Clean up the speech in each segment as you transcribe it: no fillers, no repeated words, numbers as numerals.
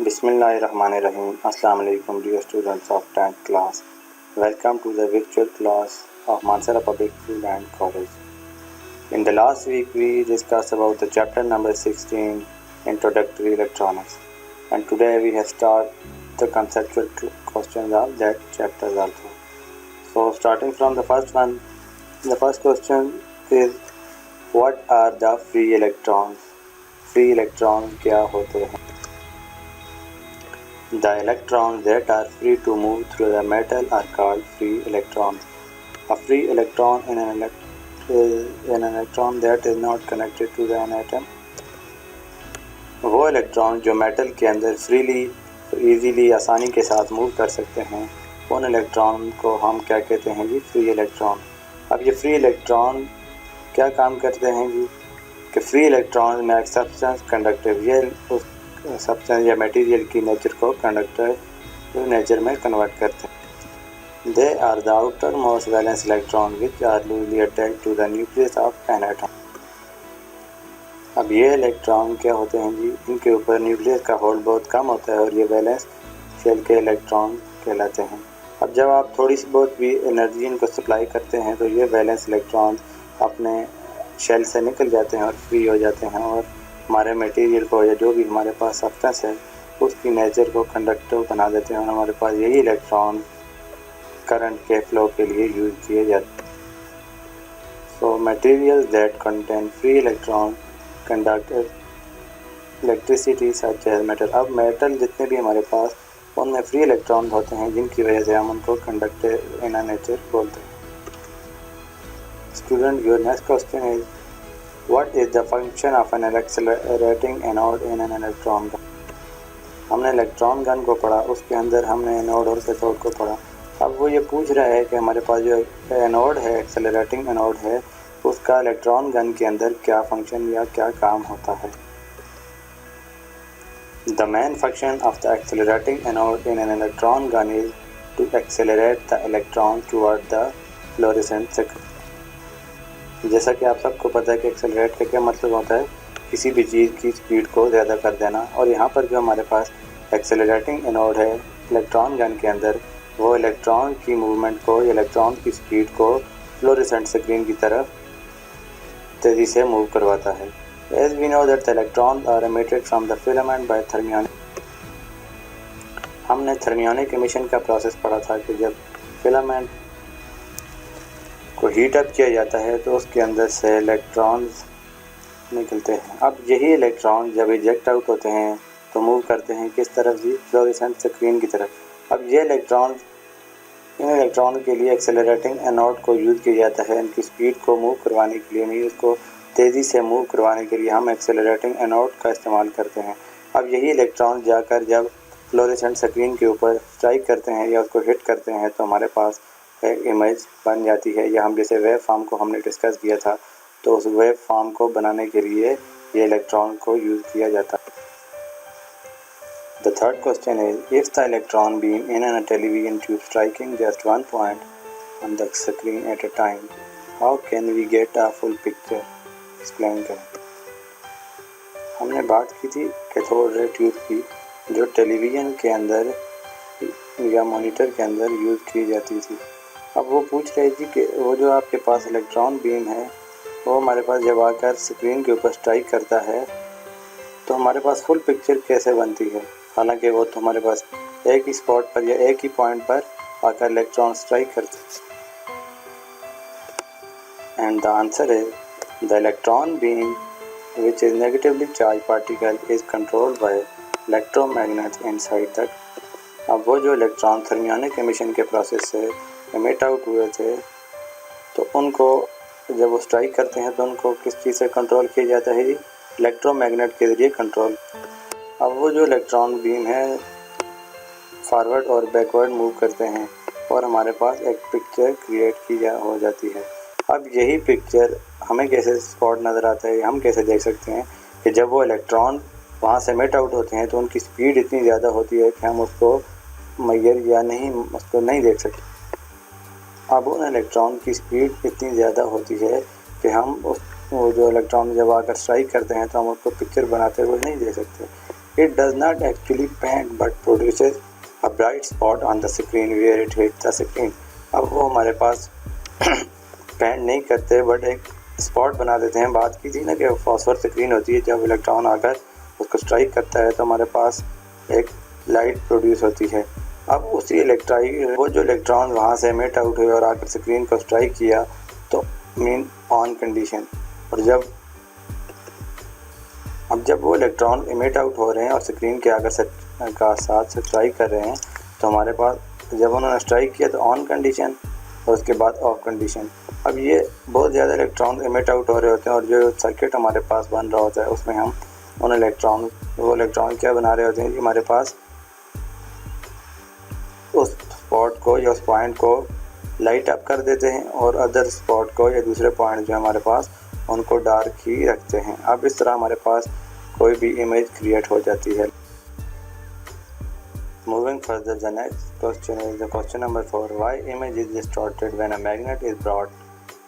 Bismillahirrahmanirrahim. Assalamu alaikum dear students of 10th class. Welcome to the virtual class of Mansara Public School and College. In the last week we discussed about the chapter number 16, Introductory Electronics, and today we have started the conceptual questions of that chapter also. So starting from the first one, the first question is, what are the free electrons? Free electrons क्या होते हैं? The electrons that are free to move through the metal are called free electrons. A free electron is an electron that is not connected to an atom. वो electron जो metal के अंदर freely easily आसानी के साथ move कर सकते हैं, उन इलेक्ट्रॉन को हम क्या कहते हैं जी? Free electron. अब ये फ्री इलेक्ट्रॉन क्या काम करते हैं जी? कि फ्री इलेक्ट्रॉन में एक सब्सटेंस कंडक्टिव, ये उस सब्सटेंस या मटेरियल की नेचर को कंडक्टिव नेचर में कन्वर्ट करते हैं। They are the outermost valence electron which are loosely attached to the nucleus of an atom. अब ये इलेक्ट्रॉन क्या होते हैं जी? इनके ऊपर न्यूक्लियस का होल्ड बहुत कम होता है और ये वैलेंस शेल के इलेक्ट्रॉन कहलाते हैं। अब जब आप थोड़ी सी बहुत भी एनर्जी इनको सप्लाई करते हैं तो ये वैलेंस इलेक्ट्रॉन अपने शेल से निकल जाते हैं और फ्री हो जाते हैं और हमारे मटेरियल को या जो भी हमारे पास सब्सटेंस है उसकी नेचर को कंडक्टिव बना देते हैं और हमारे पास यही इलेक्ट्रॉन करंट के फ्लो के लिए यूज किए जाते हैं। So material that contain free electron conduct electricity such as metal. अब मेटल जितने भी हमारे पास उनमें फ्री इलेक्ट्रॉन होते हैं जिनकी वजह से हम उनको कंडक्टिव इन नेचर बोलते हैं। Student, your next question is, What is the function of an accelerating anode in an electron gun? हमने इलेक्ट्रॉन गन को पढ़ा, उसके अंदर हमने एनोड और कैथोड को पढ़ा। अब वो ये पूछ रहा है कि हमारे पास जो एनोड है, एक्सेलरेटिंग एनोड है, उसका इलेक्ट्रॉन गन के अंदर क्या फंक्शन या क्या काम होता है? The main function of the accelerating anode in an electron gun is to accelerate the electron toward the fluorescent sector. जैसा कि आप सबको पता है कि एक्सेलरेट का क्या मतलब होता है? किसी भी चीज़ की स्पीड को ज़्यादा कर देना। और यहाँ पर जो हमारे पास एक्सेलरेटिंग एनोड है इलेक्ट्रॉन गन के अंदर, वो इलेक्ट्रॉन की मूवमेंट को, इलेक्ट्रॉन की स्पीड को फ्लोरेसेंट स्क्रीन की तरफ तेज़ी से मूव करवाता है। As we know that the electron are emitted from the filament by thermionic. हमने थर्मियोनिक एमिशन का प्रोसेस पढ़ा था कि जब फिलामेंट को हीट अप किया जाता है तो उसके अंदर से इलेक्ट्रॉन्स निकलते हैं। अब यही इलेक्ट्रॉन जब इजेक्ट आउट होते हैं तो मूव करते हैं किस तरफ जी? फ्लोरेसेंट स्क्रीन की तरफ। अब ये इन इलेक्ट्रॉन के लिए एक्सेलरेटिंग एनोड को यूज़ किया जाता है। इनकी स्पीड को मूव करवाने के लिए, नहीं उसको तेज़ी से मूव करवाने के लिए हम एक्सेलरेटिंग एनोड का इस्तेमाल करते हैं। अब यही इलेक्ट्रॉन जाकर जब फ्लोरेसेंट स्क्रीन के ऊपर स्ट्राइक करते हैं या उसको हिट करते हैं तो हमारे पास एक इमेज बन जाती है, या हम जैसे वेव फॉर्म को हमने डिस्कस किया था, तो उस वेव फॉर्म को बनाने के लिए ये इलेक्ट्रॉन को यूज़ किया जाता है। The third question is, if the electron beam in an television tube striking just one point on the screen at a time, how can we get a full picture? Explain करें। हमने बात की थी cathode ray tube की, जो television के अंदर या मॉनिटर के अंदर यूज़ की जाती थी। अब वो पूछ रही थी कि वो जो आपके पास इलेक्ट्रॉन बीम है वो हमारे पास जब आकर स्क्रीन के ऊपर स्ट्राइक करता है तो हमारे पास फुल पिक्चर कैसे बनती है? हालांकि वो तो हमारे पास एक ही स्पॉट पर या एक ही पॉइंट पर आकर इलेक्ट्रॉन स्ट्राइक करते हैं। And the answer is, the electron beam which is negatively charge particle is controlled by electromagnets inside that. अब वो जो इलेक्ट्रॉन थर्मियोनिक एमिशन के प्रोसेस से एमिट आउट हुए थे तो उनको जब वो स्ट्राइक करते हैं तो उनको किस चीज़ से कंट्रोल किया जाता है? इलेक्ट्रोमैग्नेट के ज़रिए कंट्रोल। अब वो जो इलेक्ट्रॉन बीम है फॉरवर्ड और बैकवर्ड मूव करते हैं और हमारे पास एक पिक्चर क्रिएट हो जाती है। अब यही पिक्चर हमें कैसे स्पॉट नज़र आता है, हम कैसे देख सकते हैं कि जब वो इलेक्ट्रॉन वहाँ से एमिट आउट होते हैं तो उनकी स्पीड इतनी ज़्यादा होती है कि हम उसको मेजर या उसको नहीं देख सकते। अब उन इलेक्ट्रॉन की स्पीड इतनी ज़्यादा होती है कि हम वो जो इलेक्ट्रॉन जब आकर स्ट्राइक करते हैं तो हम उसको पिक्चर बनाते हुए नहीं देख सकते। It does not actually paint but produces a bright spot on the screen where it hits the screen. अब वो हमारे पास पेंट नहीं करते बट एक स्पॉट बना देते हैं। बात की थी ना कि फॉस्फर स्क्रीन होती है, जब इलेक्ट्रॉन आकर उसको स्ट्राइक करता है तो हमारे पास एक लाइट प्रोड्यूस होती है। अब उसी वो जो इलेक्ट्रॉन वहाँ से एमिट आउट हुए और आकर स्क्रीन को स्ट्राइक किया तो मीन ऑन कंडीशन। और जब वो इलेक्ट्रॉन इमिट आउट हो रहे हैं और स्क्रीन के आगे का साथ स्ट्राइक कर रहे हैं तो हमारे पास जब उन्होंने स्ट्राइक किया तो ऑन कंडीशन और उसके बाद ऑफ कंडीशन। अब ये बहुत ज़्यादा इलेक्ट्रॉन इमिट आउट हो रहे होते हैं और जो सर्किट हमारे पास बन रहा होता है उसमें हम वो इलेक्ट्रॉन क्या बना रहे होते हैं कि हमारे पास उस स्पॉट को या उस पॉइंट को लाइट अप कर देते हैं और अदर स्पॉट को या दूसरे पॉइंट जो हमारे पास उनको डार्क ही रखते हैं। अब इस तरह हमारे पास कोई भी इमेज क्रिएट हो जाती है। Moving further, the next question is the question number 4. Why image is distorted when a magnet is brought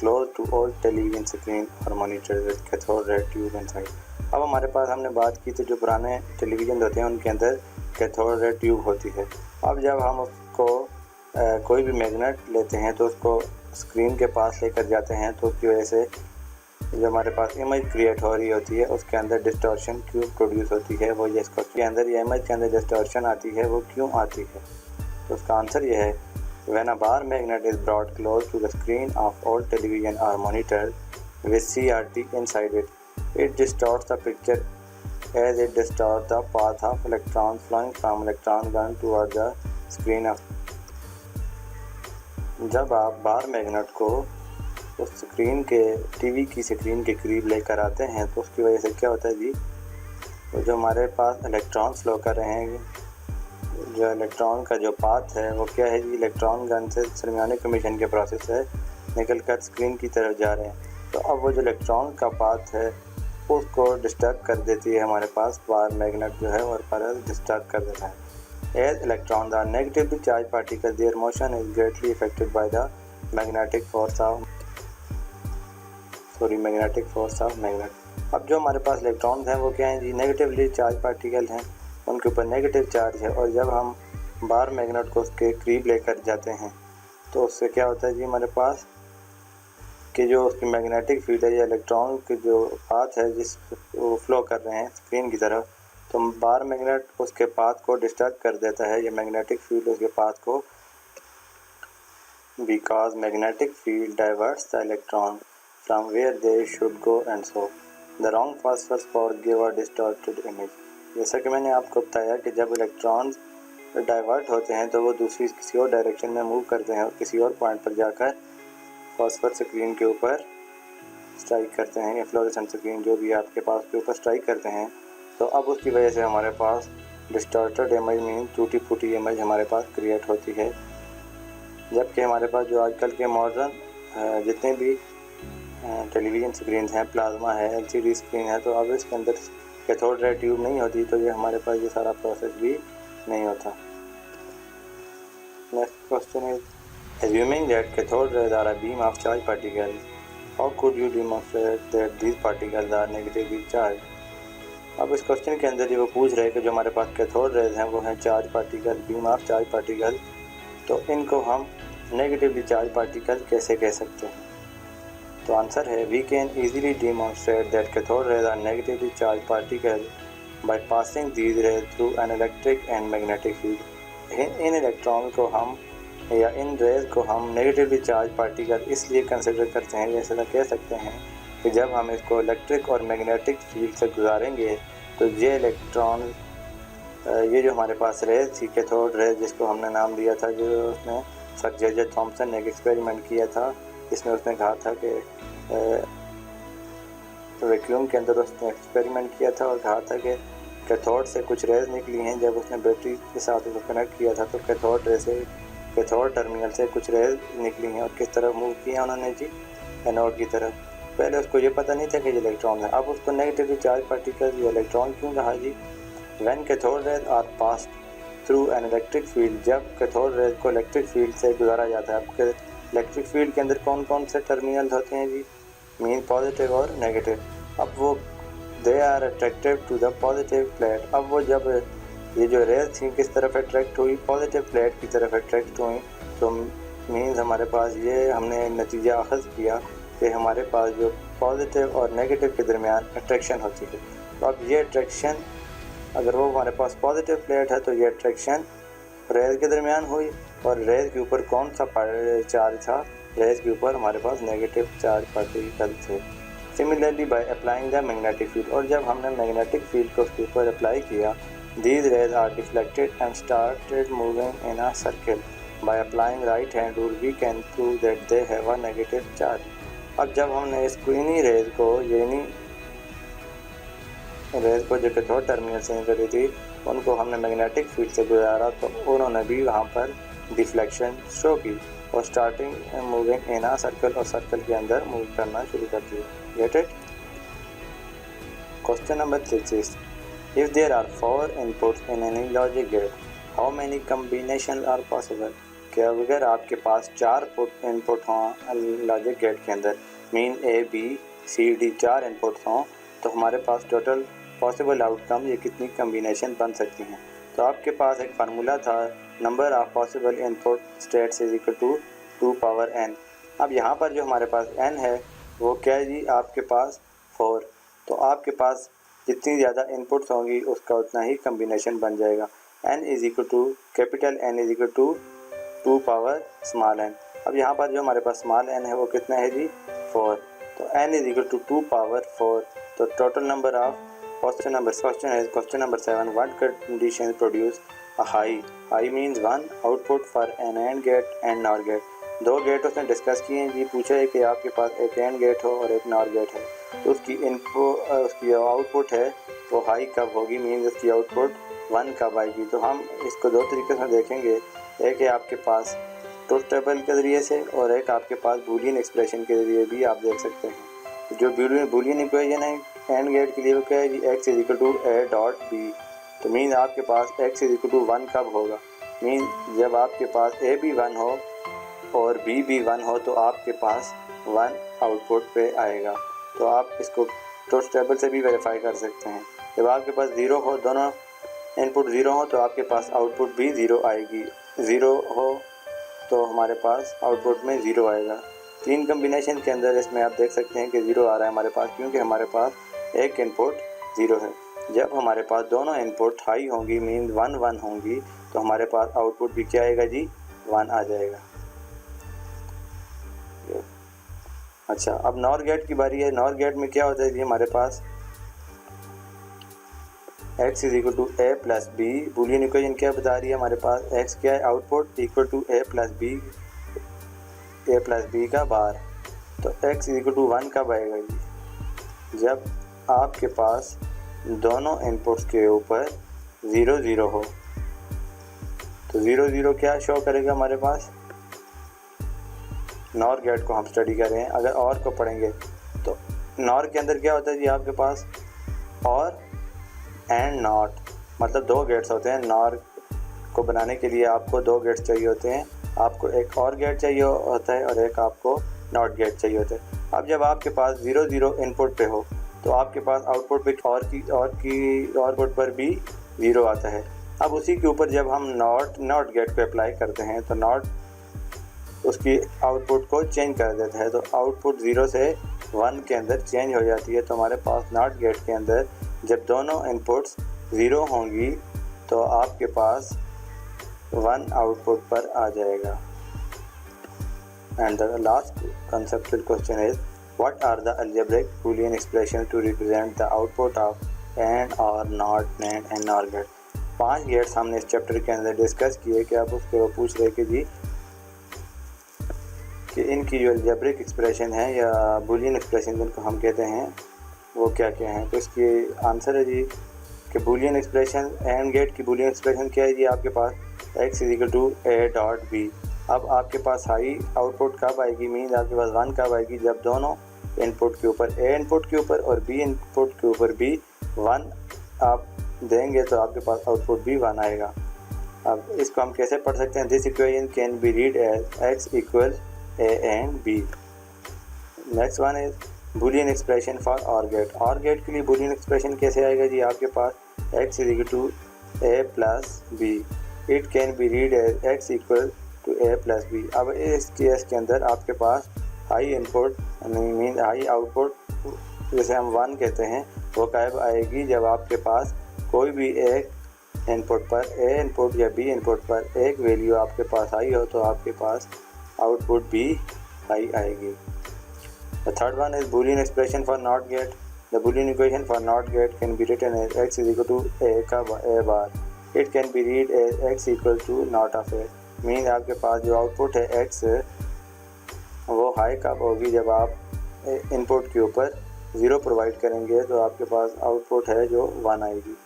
close to old television screen or monitor with cathode ray tube inside? अब हमारे पास हमने बात की थी जो पुराने टेलीविज़न होते हैं उनके अंदर कैथोड रे ट्यूब होती है। अब जब हम उसको कोई भी मैग्नेट लेते हैं तो उसको स्क्रीन के पास लेकर जाते हैं तो उसकी वजह से जो हमारे पास इमेज क्रिएट हो रही होती है उसके अंदर डिस्टॉर्शन क्यों प्रोड्यूस होती है, वो ये इसको के अंदर ये इमेज के अंदर डिस्टॉर्शन आती है वो क्यों आती है। तो उसका आंसर ये है, when a bar magnet is brought close to the screen of old television or monitor with CRT inside it distorts the picture as it distort the path of electron flowing from electron gun toward the screen of. जब आप bar magnet को उस screen के TV की screen के करीब लेकर आते हैं तो उसकी वजह से क्या होता है जी, तो जो हमारे पास इलेक्ट्रॉन फ्लो कर रहे हैं, जो इलेक्ट्रॉन का जो पाथ है वो क्या है जी, इलेक्ट्रॉन गन से सरमियानी कमीशन के प्रोसेस से निकल कर स्क्रीन की तरफ जा रहे हैं। तो अब वो जो इलेक्ट्रॉन का पाथ है उसको डिस्टर्ब कर देती है हमारे पास बार मैग्नेट जो है और पर डिस्टर्ब कर देता है। As electron the negatively charge particle their motion is greatly affected by the magnetic force of magnet. अब जो हमारे पास इलेक्ट्रॉन्स हैं वो क्या हैं जी, नेगेटिवली चार्ज पार्टिकल हैं, उनके ऊपर नेगेटिव चार्ज है और जब हम बार मैग्नेट को उसके करीब लेकर जाते हैं तो उससे क्या होता है जी, हमारे पास कि जो उसकी मैग्नेटिक फील्ड है या इलेक्ट्रॉन के जो पाथ है जिस वो फ्लो कर रहे हैं स्क्रीन की तरफ, तो बार मैग्नेट उसके पाथ को डिस्टर्ब कर देता है, या मैग्नेटिक फील्ड उसके पाथ को, because magnetic field diverts the electron from where they should go and so the wrong phosphorus spot give a distorted image। जैसा कि मैंने आपको बताया कि जब इलेक्ट्रॉन्स डाइवर्ट होते हैं तो वो दूसरी किसी और डायरेक्शन में मूव करते हैं और किसी और पॉइंट पर जाकर फॉस्फर स्क्रीन के ऊपर स्ट्राइक करते हैं या फ्लोरेसेंट स्क्रीन जो भी आपके पास के ऊपर स्ट्राइक करते हैं। तो अब उसकी वजह से हमारे पास डिस्टॉर्टेड इमेज मीन टूटी फूटी इमेज हमारे पास क्रिएट होती है। जबकि हमारे पास जो आजकल के मॉडर्न जितने भी टेलीविज़न स्क्रीन हैं, प्लाज्मा है, LCD स्क्रीन है, तो अब इसके अंदर कैथोड रे ट्यूब नहीं होती तो ये हमारे पास ये सारा प्रोसेस भी नहीं होता। Next question is, assuming that cathode rays are a beam of charged particles, how could you demonstrate that these particles are negatively charged? अब इस क्वेश्चन के अंदर ये वो पूछ रहे हैं कि जो हमारे पास कैथोड रेज हैं वो हैं charge particle, beam of charge particle, तो इनको हम नेगेटिवली चार्ज पार्टिकल कैसे कह सकते हैं। तो आंसर है, we can easily demonstrate that cathode rays are negatively charge particle by passing these rays through an electric and magnetic field. इन इलेक्ट्रॉन को हम या इन रेज को हम नेगेटिवली चार्ज पार्टिकल इसलिए कंसिडर करते हैं, जैसे कह सकते हैं कि जब हम इसको इलेक्ट्रिक और मैग्नेटिक फील्ड से गुजारेंगे तो ये इलेक्ट्रॉन ये जो हमारे पास रेज थी कैथोड रेज जिसको हमने नाम दिया था, जो उसने सर जे थॉमसन ने एक एक्सपेरिमेंट किया था जिसमें उसने कहा था कि वैक्यूम के अंदर उसने एक्सपेरिमेंट किया था और कहा था कि कैथोड से कुछ रेज निकली हैं। जब उसने बैटरी के साथ उसको कनेक्ट किया था तो कैथोड टर्मिनल से कुछ रेज निकली हैं और किस तरफ मूव किया उन्होंने जी, एनोड की तरफ। पहले उसको ये पता नहीं था कि ये इलेक्ट्रॉन है। अब उसको नेगेटिवली चार्ज पार्टिकल या इलेक्ट्रॉन क्यों कहा जी, when cathode rays are passed through an electric field, जब कैथोड रेज को इलेक्ट्रिक फील्ड से गुजारा जाता है। आपके इलेक्ट्रिक फील्ड के अंदर कौन कौन से टर्मिनल होते हैं जी, मीन पॉजिटिव और नेगेटिव। अब वो they are attractive to the positive plate. अब वो जब ये जो रेज थी किस तरफ अट्रैक्ट हुई, पॉजिटिव प्लेट की तरफ अट्रैक्ट हुई, तो मीन्स हमारे पास ये हमने नतीजा अखज़ किया कि हमारे पास जो पॉजिटिव और नेगेटिव के दरमियान अट्रैक्शन होती है। तो अब ये अट्रैक्शन अगर वो हमारे पास पॉजिटिव प्लेट है तो ये अट्रैक्शन रेज के दरमियान हुई, और रेज के ऊपर कौन सा चार्ज था, रेज के ऊपर हमारे पास नेगेटिव चार्ज पार्टिकल थे। Similarly by applying the magnetic field, और जब हमने मैग्नेटिक फील्ड को उसके ऊपर अप्लाई किया, these rays are deflected and started moving in a circle. By applying right hand rule we can prove that they have a negative charge. अब जब हमने इसको इन्हीं रेज को जो कैथोड टर्मिनल से करी थी उनको हमने मैग्नेटिक फील्ड से गुजारा, तो उन्होंने भी वहाँ पर डिफ्लेक्शन शो की और starting moving in a circle, और सर्कल के अंदर मूव करना शुरू कर दिया। Get it? Question number 36, if there are 4 inputs in any logic gate, how many combination are possible? कि अगर आपके पास 4 इनपुट हों लॉजिक गेट के अंदर, mean a b c d 4 inputs हों, तो हमारे पास टोटल पॉसिबल आउटकम ये कितनी कम्बिनेशन बन सकती हैं। तो आपके पास एक फार्मूला था, number of possible input states is equal to 2 power n। अब यहाँ पर जो हमारे पास n है वो क्या है जी, आपके पास 4। तो आपके पास जितनी ज़्यादा इनपुट्स होंगी उसका उतना ही कम्बिनेशन बन जाएगा। n is equal to capital N is equal to 2 power small n। अब यहाँ पर जो हमारे पास स्मॉल n है वो कितना है जी, 4। तो n is equal to 2 power 4। तो total number of question number 7, what conditions produce a high means one output for an AND gate and NOR gate। 2 gate उसने डिस्कस किए हैं जी, पूछा है कि आपके पास एक AND गेट हो और एक NOR गेट है, तो उसकी आउटपुट है वो हाई कब होगी, मीन्स उसकी आउटपुट 1 कब आएगी। तो हम इसको 2 तरीके से देखेंगे, एक है आपके पास ट्रुथ टेबल के ज़रिए से और एक आपके पास बूलियन एक्सप्रेशन के ज़रिए भी आप देख सकते हैं। जो बूलियन इक्वेशन है एंड गेट के लिए वो क्या है जी, x is equal to a dot b। तो मीन आपके पास x इज इक्वल टू 1 कब होगा, मीन जब आपके पास a भी 1 हो और b भी 1 हो तो आपके पास 1 आउटपुट पे आएगा। तो आप इसको ट्रुथ टेबल से भी वेरीफाई कर सकते हैं। जब आपके पास 0 हो, दोनों इनपुट 0 हो तो आपके पास आउटपुट भी 0 आएगी, 0 हो तो हमारे पास आउटपुट में 0 आएगा। 3 कम्बिनेशन के अंदर इसमें आप देख सकते हैं कि 0 आ रहा है हमारे पास, क्योंकि हमारे पास एक इनपुट 0 है। जब हमारे पास दोनों इनपुट हाई होंगी, मीन 1 1 होंगी, तो हमारे पास आउटपुट भी क्या आएगा जी, 1 आ जाएगा। अच्छा, अब नॉर गेट की बारी है। नॉर गेट में क्या होता है जी, हमारे पास x is equal to a plus b. Boolean equation क्या बता रही है, हमारे पास x क्या है, output equal to a plus B का बार। तो x इज इक्वल टू 1 कब आएगा जी, जब आपके पास दोनों इनपुट्स के ऊपर 0 0 हो। तो 0 0 क्या शो करेगा हमारे पास, नॉर गेट को हम स्टडी कर रहे हैं। अगर और को पढ़ेंगे तो नॉर के अंदर क्या होता है जी, आपके पास और एंड नॉट, मतलब 2 गेट्स होते हैं। नॉर को बनाने के लिए आपको 2 गेट्स चाहिए होते हैं, आपको एक और गेट चाहिए होता है और एक आपको नॉट गेट चाहिए होता है। अब जब आपके पास 0 0 इनपुट पे हो तो आपके पास आउटपुट पे आउटपुट पर भी 0 आता है। अब उसी के ऊपर जब हम नॉट गेट पे अप्लाई करते हैं तो नॉट उसकी आउटपुट को चेंज कर देता है, तो आउटपुट 0 से 1 के अंदर चेंज हो जाती है। तो हमारे पास नॉट गेट के अंदर जब दोनों इनपुट्स 0 होंगी तो आपके पास 1 आउटपुट पर आ जाएगा। And the last conceptual question is, what are the algebraic Boolean expressions to represent the output of AND or NOT, NAND and NOR gate। 5 gets हमने इस चैप्टर के अंदर डिस्कस किए कि आप उसके वो पूछ रहे कि जी कि इनकी जो अलजेब्रिक एक्सप्रेशन है या बूलियन एक्सप्रेशन जिनको हम कहते हैं वो क्या क्या हैं। तो इसकी आंसर है जी कि बूलियन एक्सप्रेशन एंड गेट की बूलियन एक्सप्रेशन क्या है जी, आपके पास x is equal to a dot b। अब आपके पास हाई आउटपुट कब आएगी, मीन आपके पास 1 कब आएगी, जब दोनों इनपुट के ऊपर a इनपुट के ऊपर और b इनपुट के ऊपर भी 1 आप देंगे तो आपके पास आउटपुट भी 1 आएगा। अब इसको हम कैसे पढ़ सकते हैं, this equation can be read as x equal a and b। Next one is Boolean expression for OR gate के लिए बूलियन एक्सप्रेशन कैसे आएगा जी? आपके पास x is equal to a plus B, it can be read as x equal to a plus B. अब इस case के अंदर आपके पास high input mean high output जैसे हम 1 कहते हैं वो कब आएगी? जब आपके पास कोई भी एक इनपुट पर a इनपुट या b इनपुट पर एक वैल्यू आपके पास हाई हो तो आपके पास आउटपुट भी हाई आएगी। The third one is Boolean expression for NOT gate. The Boolean equation for NOT gate can be written as x is equal to a bar. It can be read as x equal to not of a. Mean आपके पास जो output है x वो high कब होगी? जब आप input के ऊपर 0 प्रोवाइड करेंगे तो आपके पास आउटपुट है जो 1 आएगी।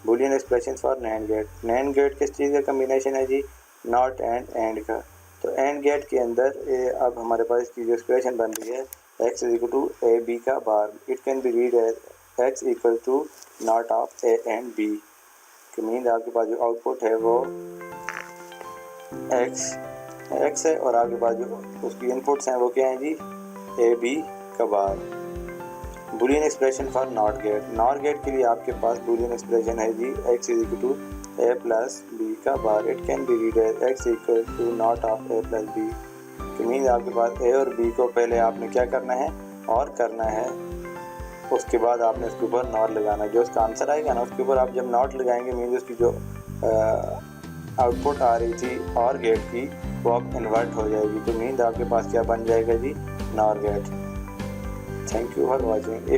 Boolean expression for NAND gate. NAND gate किस चीज़ का कम्बिनेशन है जी? नॉट एंड का। तो एंड गेट के अंदर अब हमारे पास इसकी जो एक्सप्रेशन बन रही है x is equal to A B का bar, it can be read as x equal to not of A and B. कि मीन आपके पास जो आउटपुट है वो x है और आपके पास जो उसकी इनपुट्स हैं वो क्या हैं जी? ए बी का bar. Boolean expression for NOT gate के लिए आपके पास बूलियन एक्सप्रेशन है जी x is equal to a plus B का bar, it can be read as x equal to not of a plus B. कि mean आपके पास a और b को पहले आपने क्या करना है? और करना है, उसके बाद आपने उसके ऊपर नॉट लगाना है। जो उसका आंसर आएगा ना उसके ऊपर आप जब नॉट लगाएंगे मीन उसकी जो आउटपुट आ रही थी और गेट की वो अब इन्वर्ट हो जाएगी। तो मीन आपके पास क्या बन जाएगा जी? NOR gate. Thank you for watching.